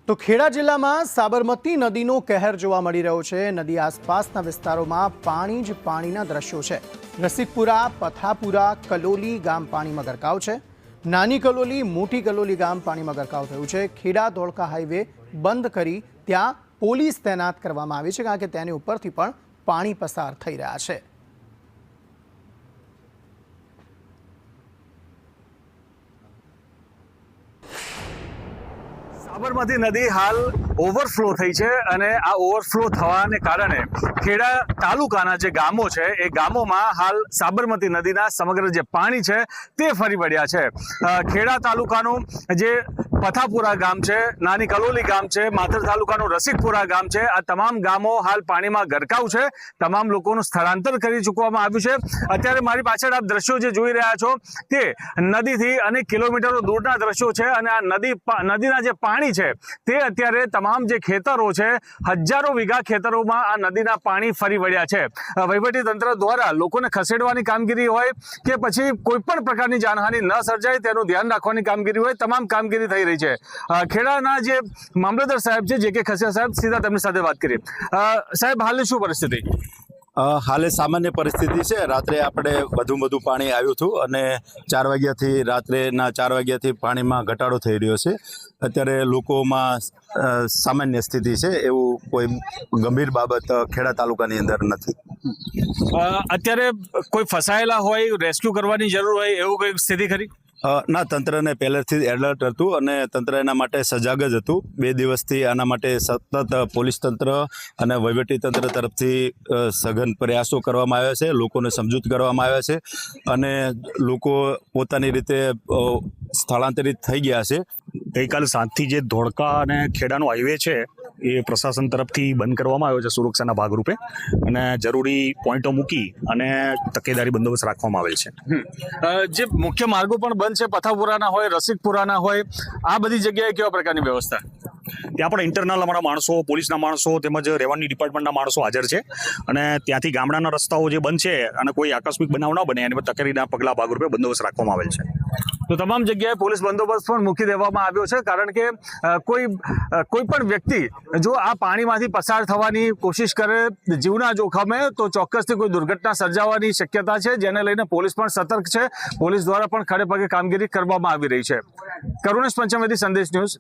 તો ખેડા જિલ્લામાં સાબરમતી નદીનો કહેર જોવા મળી રહ્યો છે। નદી આસપાસના વિસ્તારોમાં પાણી જ પાણીના દ્રશ્યો છે। રસિકપુરા, પથાપુરા, કલોલી ગામ પાણીમાં ગરકાવ છે। નાની કલોલી, મોટી કલોલી ગામ પાણીમાં ગરકાવ થયું છે। ખેડા ધોળકા હાઈવે બંધ કરી ત્યાં પોલીસ તૈનાત કરવામાં આવી છે, કારણ કે તેની ઉપરથી પણ પાણી પસાર થઈ રહ્યા છે। સાબરમતી નદી હાલ ઓવરફ્લો થઈ છે અને આ ઓવરફ્લો થવાને કારણે ખેડા તાલુકાના જે ગામો છે એ ગામોમાં હાલ સાબરમતી નદીના સમગ્ર જે પાણી છે તે ફરી વળ્યા છે। ખેડા તાલુકાનું જે પથાપુરા ગામ છે, નાની કલોલી ગામ છે, માથર તાલુકાનું રસિકપુરા ગામ છે, આ તમામ ગામો હાલ પાણીમાં ગરકાવ છે। તમામ લોકોનું સ્થળાંતર કરી ચૂકવામાં આવ્યું છે। અત્યારે મારી પાછળ આપ દ્રશ્યો જે જોઈ રહ્યા છો તે નદીથી અનેક કિલોમીટરો દૂરના દ્રશ્યો છે અને આ નદીના જે પાણી છે તે અત્યારે તમામ જે ખેતરો છે, હજારો વીઘા ખેતરોમાં આ નદીના પાણી ફરી વળ્યા છે। વહીવટી તંત્ર દ્વારા લોકોને ખસેડવાની કામગીરી હોય કે પછી કોઈ પણ પ્રકારની જાનહાનિ ન સર્જાય તેનું ધ્યાન રાખવાની કામગીરી હોય, તમામ કામગીરી થઈ રહી છે। ખેડાના જે મામલતદાર સાહેબ છે, જે કે ખસિયા સાહેબ, સીધા તેમની સાથે વાત કરીએ। સાહેબ, હાલની શું પરિસ્થિતિ? હાલે સામાન્ય પરિસ્થિતિ છે। રાત્રે આપણે વધુ પાણી આવ્યું હતું અને 4 વાગ્યાથી રાત્રેના 4 વાગ્યાથી પાણીમાં ઘટાડો થઈ રહ્યો છે। અત્યારે લોકોમાં સામાન્ય સ્થિતિ છે, એવું કોઈ ગંભીર બાબત ખેડા તાલુકાની અંદર નથી। અત્યારે કોઈ ફસાયેલા હોય, રેસ્ક્યુ કરવાની જરૂર હોય એવું કોઈ સ્થિતિ ખરી? ના, તંત્રને પહેલેથી એલર્ટ હતું અને તંત્ર એના માટે સજાગ જ હતું। 2 દિવસથી આના માટે સતત પોલીસ તંત્ર અને વહીવટી તંત્ર તરફથી સઘન પ્રયાસો કરવામાં આવ્યા છે, લોકોને સમજૂત કરવામાં આવ્યા છે અને લોકો પોતાની રીતે સ્થળાંતરિત થઈ ગયા છે। ગઈકાલ સાંજથી જે ધોળકા અને ખેડાનો હાઈવે છે એ પ્રશાસન તરફથી બંધ કરવામાં આવ્યો છે સુરક્ષાના ભાગરૂપે, અને જરૂરી પોઈન્ટો મૂકી અને તકેદારી બંદોબસ્ત રાખવામાં આવેલ છે। જે મુખ્ય માર્ગો પણ બંધ છે, પથાપુરાના હોય, રસિકપુરાના હોય, આ બધી જગ્યાએ કેવા પ્રકારની વ્યવસ્થા? ત્યાં પણ ઇન્ટરનલ અમારા માણસો, પોલીસના માણસો તેમજ રેવન્યુ ડિપાર્ટમેન્ટના માણસો હાજર છે અને ત્યાંથી ગામડાના રસ્તાઓ જે બંધ છે અને કોઈ આકસ્મિક બનાવ ન બને એની પર તકેદારીના પગલાં ભાગરૂપે બંદોબસ્ત રાખવામાં આવેલ છે। તો તમામ જગ્યાએ પોલીસ બંદોબસ્ત પણ મૂકી દેવામાં આવ્યો છે, કારણ કે કોઈ પણ વ્યક્તિ જો આ પાણીમાંથી પસાર થવાની કોશિશ કરે જીવના જોખમે તો ચોક્કસથી કોઈ દુર્ઘટના સર્જાવાની શક્યતા છે, જેને લઈને પોલીસ પણ સતર્ક છે। પોલીસ દ્વારા પણ ખડે પગે કામગીરી કરવામાં આવી રહી છે। કરુણેશ પંચમેદી, સંદેશ ન્યૂઝ।